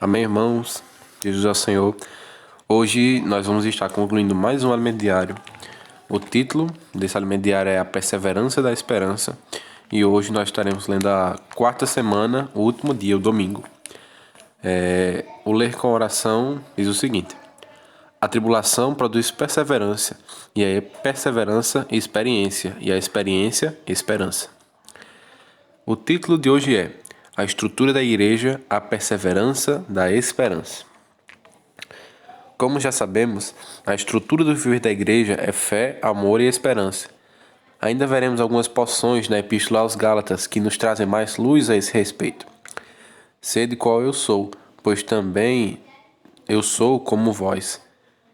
Amém, irmãos? Jesus é o Senhor. Hoje nós vamos estar concluindo mais um alimento diário. O título desse alimento diário é A Perseverança da Esperança. E hoje nós estaremos lendo a quarta semana, o último dia, o domingo. O ler com oração diz o seguinte: a tribulação produz perseverança, e a perseverança, experiência, e a experiência, esperança. O título de hoje é A Estrutura da Igreja, a Perseverança da Esperança. Como já sabemos, a estrutura do viver da Igreja é fé, amor e esperança. Ainda veremos algumas porções na Epístola aos Gálatas que nos trazem mais luz a esse respeito. Sede qual eu sou, pois também eu sou como vós.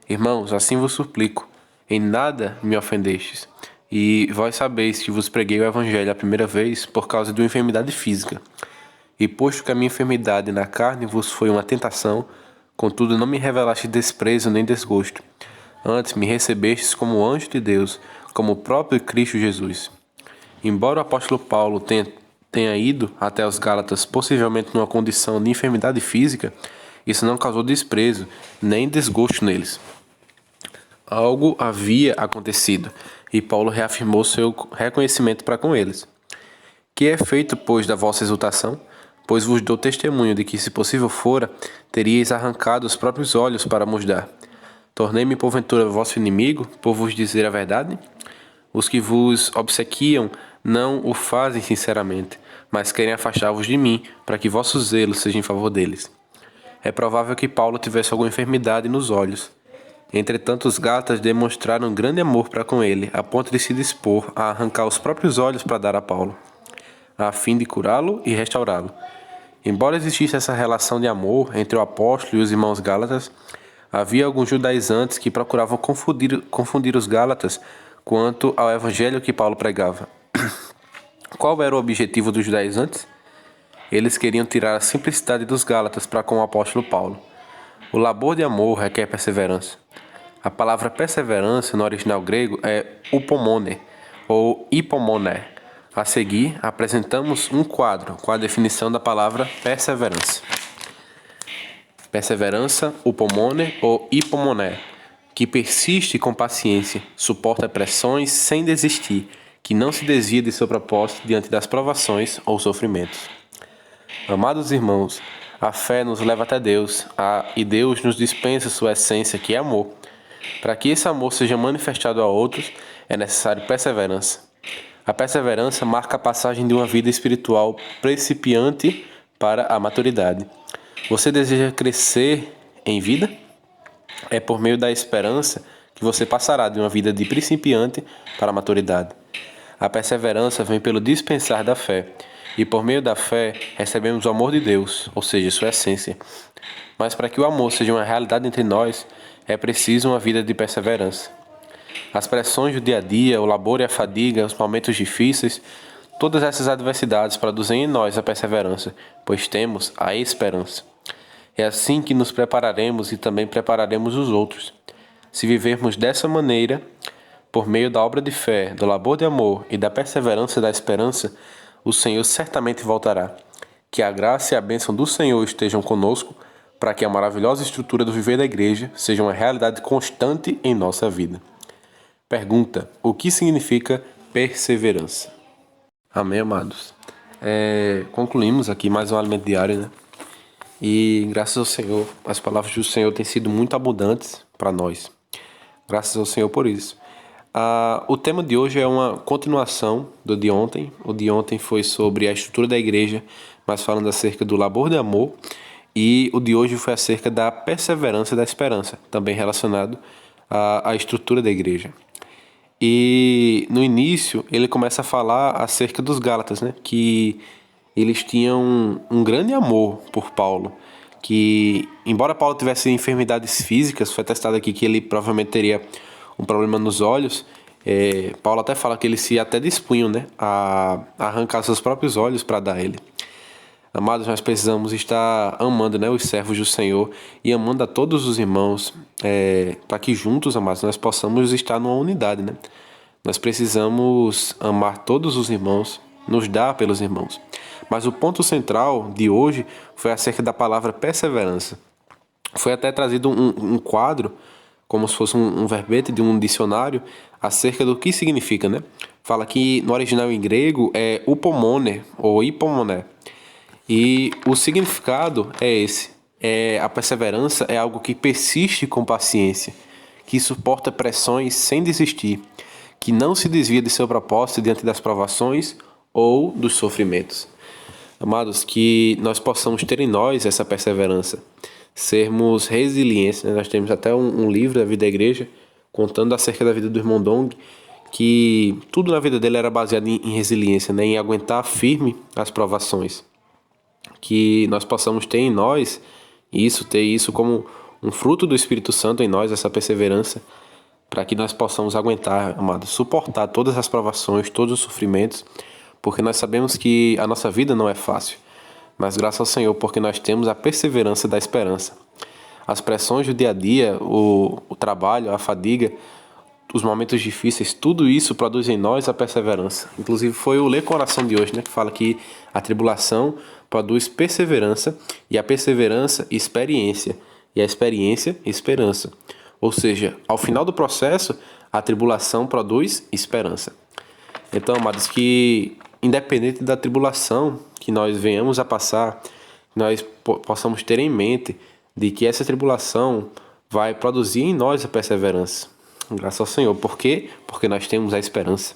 Irmãos, assim vos suplico, em nada me ofendestes. E vós sabeis que vos preguei o Evangelho a primeira vez por causa de uma enfermidade física. E posto que a minha enfermidade na carne vos foi uma tentação, contudo não me revelaste desprezo nem desgosto. Antes me recebestes como anjo de Deus, como o próprio Cristo Jesus. Embora o apóstolo Paulo tenha ido até os Gálatas possivelmente numa condição de enfermidade física, isso não causou desprezo nem desgosto neles. Algo havia acontecido, e Paulo reafirmou seu reconhecimento para com eles. Que é feito, pois, da vossa exultação? Pois vos dou testemunho de que, se possível fora, teríeis arrancado os próprios olhos para nos dar. Tornei-me, porventura, vosso inimigo, por vos dizer a verdade? Os que vos obsequiam não o fazem sinceramente, mas querem afastar-vos de mim, para que vosso zelo seja em favor deles. É provável que Paulo tivesse alguma enfermidade nos olhos. Entretanto, os Gálatas demonstraram grande amor para com ele, a ponto de se dispor a arrancar os próprios olhos para dar a Paulo, a fim de curá-lo e restaurá-lo. Embora existisse essa relação de amor entre o apóstolo e os irmãos Gálatas, havia alguns judaizantes que procuravam confundir os Gálatas quanto ao evangelho que Paulo pregava. Qual era o objetivo dos judaizantes? Eles queriam tirar a simplicidade dos Gálatas para com o apóstolo Paulo. O labor de amor requer perseverança. A palavra perseverança no original grego é upomone ou hipomone. A seguir, apresentamos um quadro com a definição da palavra perseverança. Perseverança, upomone ou hipomone, que persiste com paciência, suporta pressões sem desistir, que não se desvia de seu propósito diante das provações ou sofrimentos. Amados irmãos, a fé nos leva até Deus, e Deus nos dispensa sua essência, que é amor. Para que esse amor seja manifestado a outros, é necessário perseverança. A perseverança marca a passagem de uma vida espiritual principiante para a maturidade. Você deseja crescer em vida? É por meio da esperança que você passará de uma vida de principiante para a maturidade. A perseverança vem pelo dispensar da fé, e por meio da fé recebemos o amor de Deus, ou seja, sua essência. Mas para que o amor seja uma realidade entre nós, é preciso uma vida de perseverança. As pressões do dia a dia, o labor e a fadiga, os momentos difíceis, todas essas adversidades produzem em nós a perseverança, pois temos a esperança. É assim que nos prepararemos e também prepararemos os outros. Se vivermos dessa maneira, por meio da obra de fé, do labor de amor e da perseverança da esperança, o Senhor certamente voltará. Que a graça e a bênção do Senhor estejam conosco, para que a maravilhosa estrutura do viver da igreja seja uma realidade constante em nossa vida. Pergunta: o que significa perseverança? Amém, amados? Concluímos aqui mais um alimento diário, né? E graças ao Senhor, as palavras do Senhor têm sido muito abundantes para nós. Graças ao Senhor por isso. O tema de hoje é uma continuação do de ontem. O de ontem foi sobre a estrutura da igreja, mas falando acerca do labor de amor. E o de hoje foi acerca da perseverança da esperança, também relacionado à estrutura da igreja. E no início ele começa a falar acerca dos Gálatas, né? Que eles tinham um grande amor por Paulo. Que, embora Paulo tivesse enfermidades físicas, foi atestado aqui que ele provavelmente teria um problema nos olhos. Paulo até fala que eles se até dispunham, né, a arrancar seus próprios olhos para dar a ele. Amados, nós precisamos estar amando, né, os servos do Senhor e amando a todos os irmãos, para que juntos, amados, nós possamos estar numa unidade, né? Nós precisamos amar todos os irmãos, nos dar pelos irmãos. Mas o ponto central de hoje foi acerca da palavra perseverança. Foi até trazido um quadro, como se fosse um verbete de um dicionário, acerca do que significa, né? Fala que no original em grego é upomone ou hipomoné. E o significado é esse. A perseverança é algo que persiste com paciência, que suporta pressões sem desistir, que não se desvia de seu propósito diante das provações ou dos sofrimentos. Amados, que nós possamos ter em nós essa perseverança, sermos resilientes, né? Nós temos até um livro da Vida da Igreja contando acerca da vida do irmão Dong, que tudo na vida dele era baseado em resiliência, né? Em aguentar firme as provações. Que nós possamos ter em nós ter isso como um fruto do Espírito Santo em nós, essa perseverança, para que nós possamos aguentar, amados, suportar todas as provações, todos os sofrimentos, porque nós sabemos que a nossa vida não é fácil, mas graças ao Senhor, porque nós temos a perseverança da esperança. As pressões do dia a dia, o trabalho, a fadiga, os momentos difíceis, tudo isso produz em nós a perseverança. Inclusive foi o Ler com Oração de hoje, né, que fala que a tribulação produz perseverança, e a perseverança, experiência, e a experiência, esperança. Ou seja, ao final do processo, a tribulação produz esperança. Então, amados, que independente da tribulação que nós venhamos a passar, nós possamos ter em mente de que essa tribulação vai produzir em nós a perseverança. Graças ao Senhor. Por quê? Porque nós temos a esperança.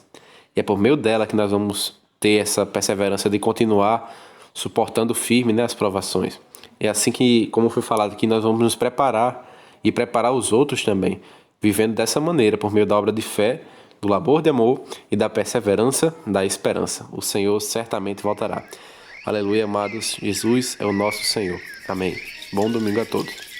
E é por meio dela que nós vamos ter essa perseverança de continuar suportando firme, né, as provações. É assim que, como foi falado, que nós vamos nos preparar e preparar os outros também, vivendo dessa maneira, por meio da obra de fé, do labor de amor e da perseverança da esperança. O Senhor certamente voltará. Aleluia, amados. Jesus é o nosso Senhor. Amém. Bom domingo a todos.